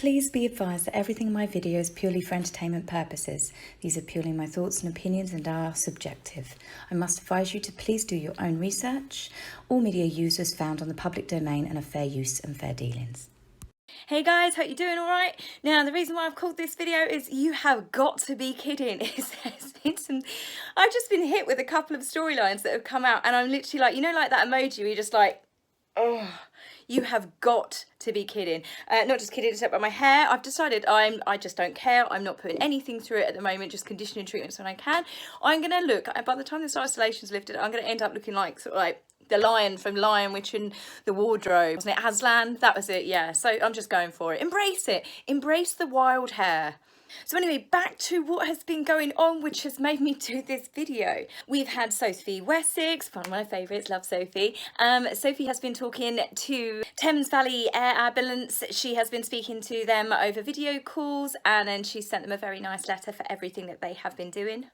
Please be advised that everything in my video is purely for entertainment purposes. These are purely my thoughts and opinions and are subjective. I must advise you to please do your own research. All media users found on the public domain and are fair use and fair dealings. Hey guys, hope you're doing all right. Now, the reason why I've called this video is you have got to be kidding. I've just been hit with a couple of storylines that have come out and I'm literally like, you know, like that emoji where you're just like, oh, you have got to be kidding. Not just kidding, except by my hair. I've decided I just don't care. I'm not putting anything through it at the moment, just conditioning treatments when I can. I'm going to look, by the time this isolation's lifted, I'm going to end up looking like sort of like the lion from Lion Witch in the Wardrobe. Wasn't it Aslan? That was it, yeah. So I'm just going for it. Embrace it. Embrace the wild hair. So anyway, back to what has been going on, which has made me do this video. We've had Sophie Wessex, one of my favourites, love Sophie. Sophie has been talking to Thames Valley Air Ambulance. She has been speaking to them over video calls, and then she sent them a very nice letter for everything that they have been doing.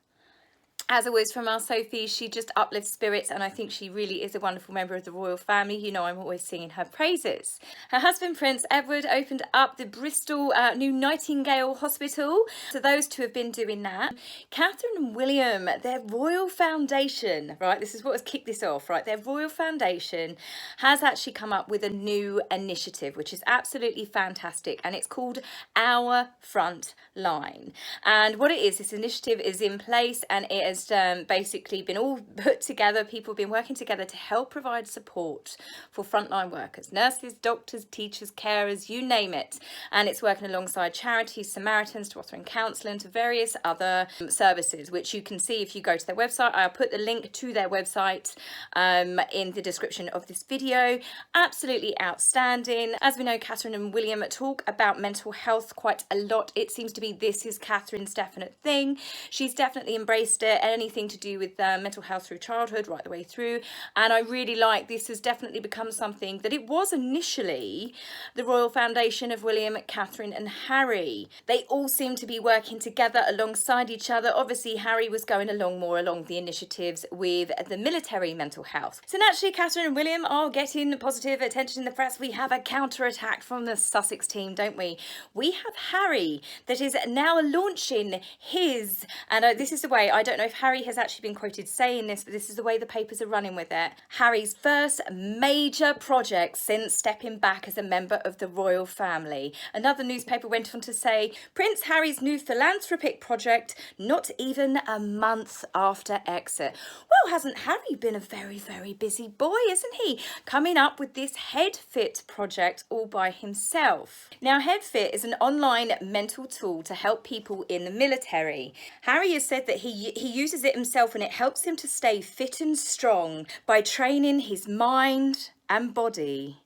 As always from our Sophie, she just uplifts spirits, and I think she really is a wonderful member of the royal family. You know, I'm always singing her praises. Her husband, Prince Edward, opened up the Bristol New Nightingale Hospital. So those two have been doing that. Catherine and William, their royal foundation, right? This is what has kicked this off, right? Their royal foundation has actually come up with a new initiative, which is absolutely fantastic, and it's called Our Frontline. And what it is, this initiative is in place, and it has basically been all put together. People have been working together to help provide support for frontline workers, nurses, doctors, teachers, carers, you name it. And it's working alongside charities, Samaritans, to offering counselling, to various other services, which you can see if you go to their website. I'll put the link to their website in the description of this video. Absolutely outstanding. As we know, Catherine and William talk about mental health quite a lot. It seems to be this is Catherine's definite thing. She's definitely embraced it. Anything to do with mental health through childhood right the way through, and I really like this has definitely become something that it was initially the Royal Foundation of William, Catherine and Harry. They all seem to be working together alongside each other. Obviously Harry was going more along the initiatives with the military mental health. So naturally Catherine and William are getting positive attention in the press. We have a counter-attack from the Sussex team, don't we? We have Harry that is now launching his, and this is the way, I don't know if Harry has actually been quoted saying this, but this is the way the papers are running with it. Harry's first major project since stepping back as a member of the royal family. Another newspaper went on to say, Prince Harry's new philanthropic project, not even a month after exit. Well, hasn't Harry been a very, very busy boy, isn't he? Coming up with this Headfit project all by himself. Now, Headfit is an online mental tool to help people in the military. Harry has said that he uses it himself, and it helps him to stay fit and strong by training his mind and body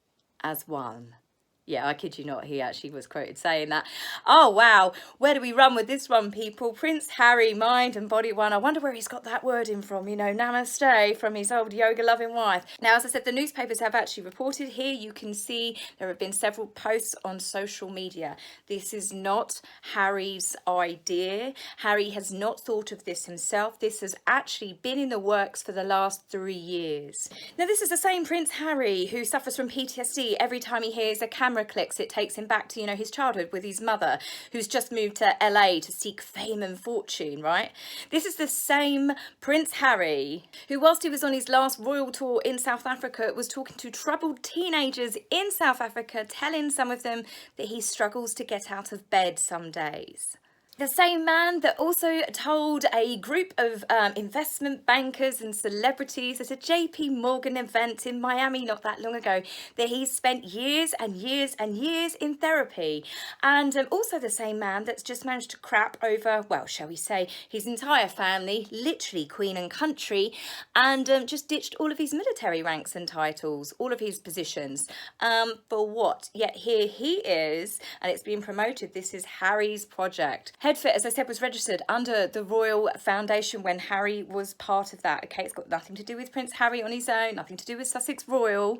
as one. Yeah, I kid you not, he actually was quoted saying that. Oh, wow. Where do we run with this one, people? Prince Harry, mind and body one. I wonder where he's got that word in from, you know, namaste, from his old yoga-loving wife. Now, as I said, the newspapers have actually reported here. You can see there have been several posts on social media. This is not Harry's idea. Harry has not thought of this himself. This has actually been in the works for the last 3 years. Now, this is the same Prince Harry who suffers from PTSD every time he hears a camera clicks. It takes him back to, you know, his childhood with his mother, who's just moved to LA to seek fame and fortune, right? This is the same Prince Harry who, whilst he was on his last royal tour in South Africa, was talking to troubled teenagers in South Africa, telling some of them that he struggles to get out of bed some days. The same man that also told a group of investment bankers and celebrities at a JP Morgan event in Miami not that long ago that he's spent years and years and years in therapy. And also the same man that's just managed to crap over, well, shall we say, his entire family, literally queen and country, and just ditched all of his military ranks and titles, all of his positions. For what? Yet here he is, and it's being promoted. This is Harry's project. Headfit, as I said, was registered under the Royal Foundation when Harry was part of that. Okay, it's got nothing to do with Prince Harry on his own, nothing to do with Sussex Royal.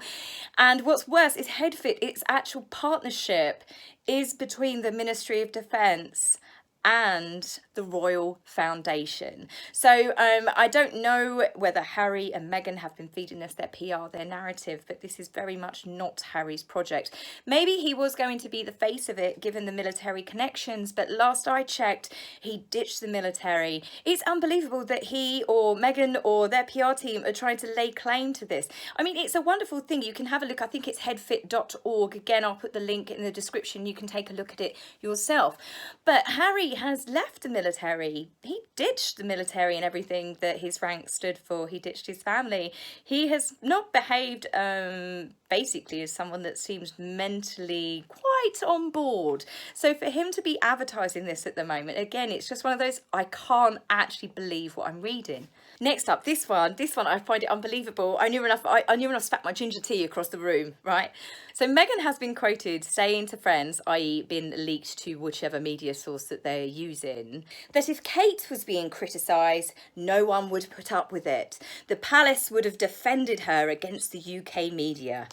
And what's worse is Headfit, its actual partnership is between the Ministry of Defence and the Royal Foundation. So I don't know whether Harry and Meghan have been feeding us their PR, their narrative, but this is very much not Harry's project. Maybe he was going to be the face of it given the military connections, but last I checked, he ditched the military. It's unbelievable that he or Meghan or their PR team are trying to lay claim to this. I mean, it's a wonderful thing. You can have a look. I think it's headfit.org. Again, I'll put the link in the description. You can take a look at it yourself. But Harry has left the military. He ditched the military and everything that his rank stood for. He ditched his family. He has not behaved basically as someone that seems mentally quite on board. So for him to be advertising this at the moment, again, it's just one of those, I can't actually believe what I'm reading. Next up, this one I find it unbelievable. I knew enough spat my ginger tea across the room, right? So Meghan has been quoted saying to friends, i.e. been leaked to whichever media source that they're using, that if Kate was being criticised, no one would put up with it. The palace would have defended her against the UK media.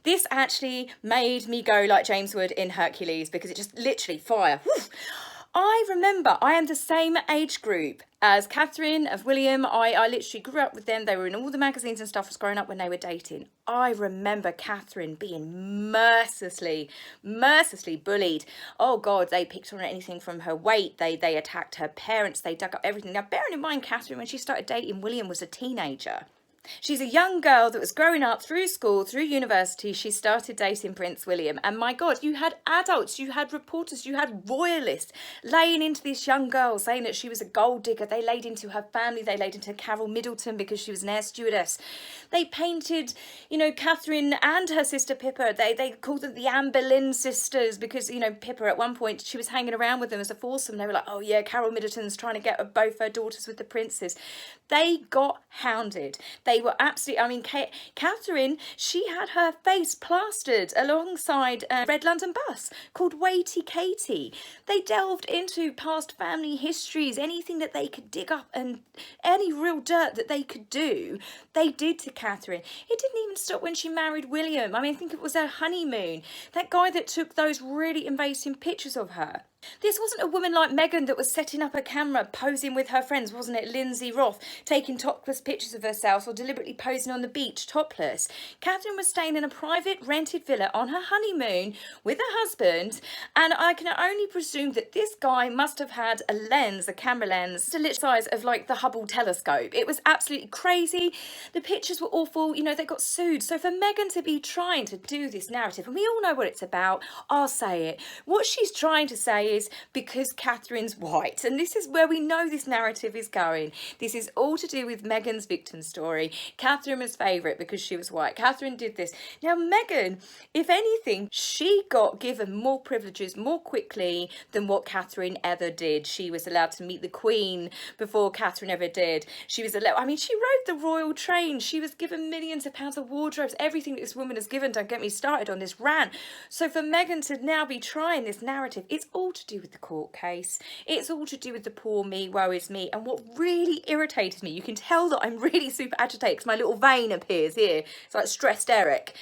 This actually made me go like James would in Hercules, because it just literally fire. Whew. I remember I am the same age group as Catherine, of William. I literally grew up with them. They were in all the magazines and stuff. I was growing up when they were dating. I remember Catherine being mercilessly bullied. Oh God, they picked on anything from her weight. They attacked her parents. They dug up everything. Now, bearing in mind, Catherine, when she started dating William, was a teenager. She's a young girl that was growing up through school, through university. She started dating Prince William. And my God, you had adults, you had reporters, you had royalists laying into this young girl, saying that she was a gold digger. They laid into her family. They laid into Carol Middleton because she was an air stewardess. They painted, you know, Catherine and her sister Pippa. They called them the Anne Boleyn sisters because, you know, Pippa at one point, she was hanging around with them as a foursome. They were like, oh yeah, Carol Middleton's trying to get both her daughters with the princes. They got hounded. They were absolutely, I mean, Catherine, she had her face plastered alongside a Red London bus called Weighty Katie. They delved into past family histories, anything that they could dig up and any real dirt that they could do, they did to Catherine. It didn't even stop when she married William. I mean, I think it was her honeymoon. That guy that took those really invasive pictures of her. This wasn't a woman like Meghan that was setting up a camera, posing with her friends, wasn't it? Lindsay Roth, taking topless pictures of herself or deliberately posing on the beach topless. Catherine was staying in a private rented villa on her honeymoon with her husband, and I can only presume that this guy must have had a lens, a camera lens, the size of like the Hubble telescope. It was absolutely crazy. The pictures were awful. You know, they got sued. So for Meghan to be trying to do this narrative, and we all know what it's about, I'll say it. What she's trying to say is because Catherine's white, and this is where we know this narrative is going. This is all to do with Meghan's victim story. Catherine was favourite because she was white. Catherine did this. Now Meghan, if anything, she got given more privileges more quickly than what Catherine ever did. She was allowed to meet the Queen before Catherine ever did. She was allowed, I mean, she rode the royal train. She was given millions of pounds of wardrobes, everything that this woman has given. Don't get me started on this rant. So for Meghan to now be trying this narrative, it's all to do with the court case. It's all to do with the poor me, woe is me. And what really irritated me, you can tell that I'm really super agitated because my little vein appears here. It's like stressed Eric.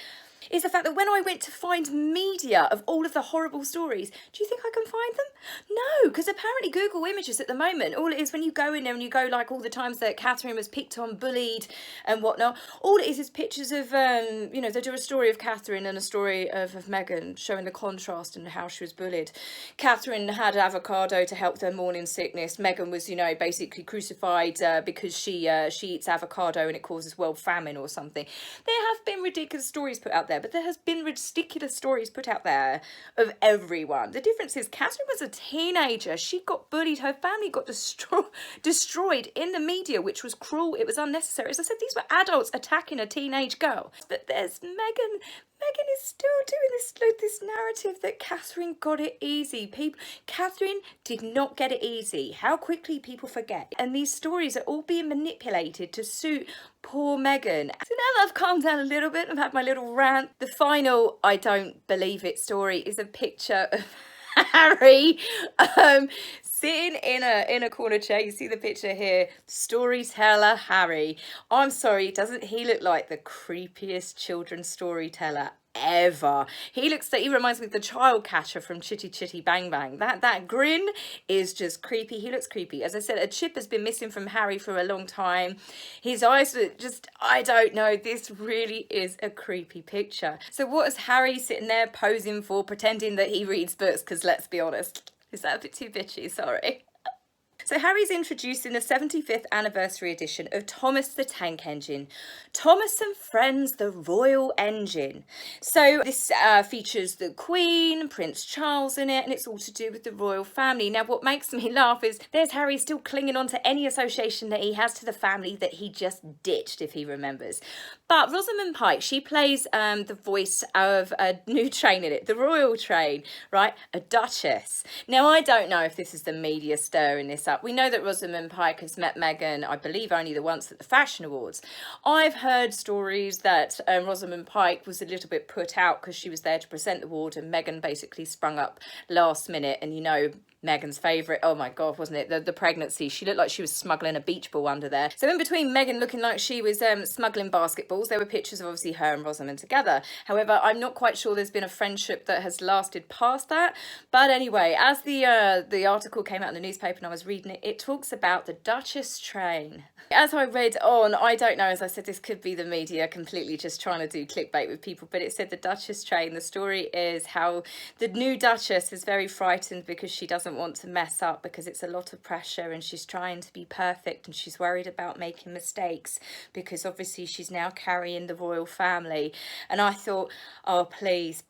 Is the fact that when I went to find media of all of the horrible stories, do you think I can find them? No, because apparently Google Images at the moment, all it is when you go in there and you go like all the times that Catherine was picked on, bullied and whatnot, all it is pictures of, you know, they do a story of Catherine and a story of Meghan showing the contrast and how she was bullied. Catherine had avocado to help their morning sickness. Meghan was, you know, basically crucified because she eats avocado and it causes world famine or something. There have been ridiculous stories put out there, but there has been ridiculous stories put out there of everyone. The difference is Catherine was a teenager. She got bullied. Her family got destroyed in the media, which was cruel. It was unnecessary. As I said, these were adults attacking a teenage girl. But there's Meghan. Meghan is still doing this narrative that Catherine got it easy. Catherine did not get it easy. How quickly people forget. And these stories are all being manipulated to suit poor Meghan. So now that I've calmed down a little bit, I've had my little rant. The final I don't believe it story is a picture of Harry sitting in a corner chair. You see the picture here. Storyteller Harry. I'm sorry, doesn't he look like the creepiest children's storyteller ever. He reminds me of the child catcher from Chitty Chitty Bang Bang. That grin is just creepy. He looks creepy. As I said, a chip has been missing from Harry for a long time. His eyes are just, I don't know, this really is a creepy picture. So what is Harry sitting there posing for, pretending that he reads books? Because let's be honest, is that a bit too bitchy? Sorry. So Harry's introducing the 75th anniversary edition of Thomas the Tank Engine. Thomas and Friends, the Royal Engine. So this features the Queen, Prince Charles in it, and it's all to do with the royal family. Now what makes me laugh is there's Harry still clinging on to any association that he has to the family that he just ditched, if he remembers. But Rosamund Pike, she plays the voice of a new train in it, the royal train, right? A duchess. Now I don't know if this is the media stirring this up. We know that Rosamund Pike has met Meghan, I believe only the once at the Fashion Awards. I've heard stories that Rosamund Pike was a little bit put out because she was there to present the award and Meghan basically sprung up last minute, and you know, Meghan's favourite, oh my god, wasn't it? The pregnancy. She looked like she was smuggling a beach ball under there. So in between Meghan looking like she was smuggling basketballs, there were pictures of obviously her and Rosamund together. However, I'm not quite sure there's been a friendship that has lasted past that. But anyway, as the article came out in the newspaper and I was reading it, it talks about the Duchess train. As I read on, I don't know, as I said, this could be the media completely just trying to do clickbait with people, but it said the Duchess train. The story is how the new Duchess is very frightened because she doesn't want to mess up, because it's a lot of pressure and she's trying to be perfect and she's worried about making mistakes because obviously she's now carrying the royal family. And I thought, oh please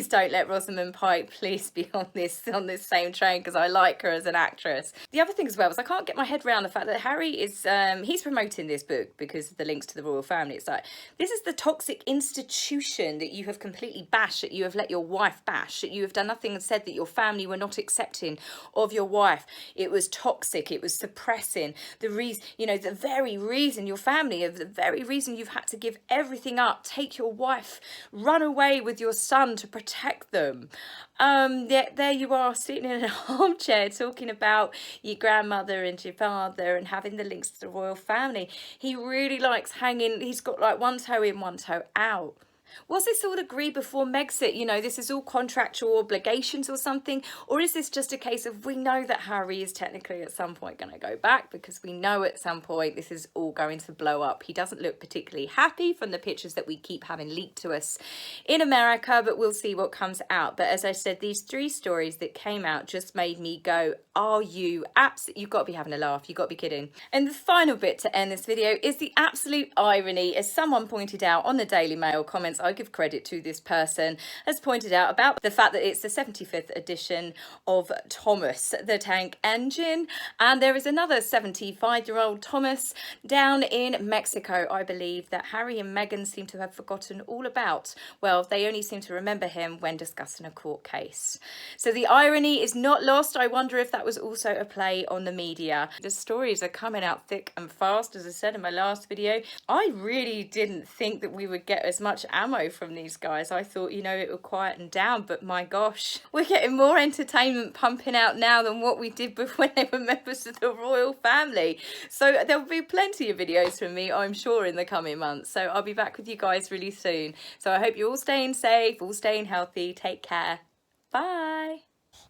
don't let Rosamund Pike please be on this same train, because I like her as an actress. The other thing as well is I can't get my head around the fact that Harry is he's promoting this book because of the links to the royal family. It's like, this is the toxic institution that you have completely bashed, that you have let your wife bash, that you have done nothing and said that your family were not accepting of your wife. It was toxic, it was suppressing. The reason, you know, the very reason your family, the very reason you've had to give everything up, take your wife, run away with your son to protect them. Yet there you are sitting in an armchair talking about your grandmother and your father and having the links to the royal family. He really likes hanging, he's got like one toe in, one toe out. Was this all agreed before Megxit? You know, this is all contractual obligations or something? Or is this just a case of, we know that Harry is technically at some point going to go back, because we know at some point this is all going to blow up. He doesn't look particularly happy from the pictures that we keep having leaked to us in America, but we'll see what comes out. But as I said, these 3 stories that came out just made me go, are you absolutely, you've got to be having a laugh, you've got to be kidding. And the final bit to end this video is the absolute irony, as someone pointed out on the Daily Mail comments. I give credit to this person, has pointed out about the fact that it's the 75th edition of Thomas the Tank Engine, and there is another 75-year-old Thomas down in Mexico, I believe, that Harry and Meghan seem to have forgotten all about. Well, they only seem to remember him when discussing a court case. So the irony is not lost. I wonder if that was also a play on the media. The stories are coming out thick and fast, as I said in my last video. I really didn't think that we would get as much ammo from these guys. I thought, you know, it would quieten down, but my gosh, we're getting more entertainment pumping out now than what we did when they were members of the royal family. So there'll be plenty of videos from me, I'm sure, in the coming months. So I'll be back with you guys really soon. So I hope you're all staying safe, all staying healthy. Take care. Bye.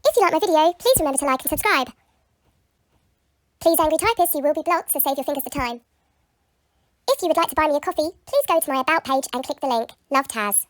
If you like my video, please remember to like and subscribe. Please, angry typists, you will be blocked, so save your fingers the time. If you would like to buy me a coffee, please go to my About page and click the link. Love, Taz.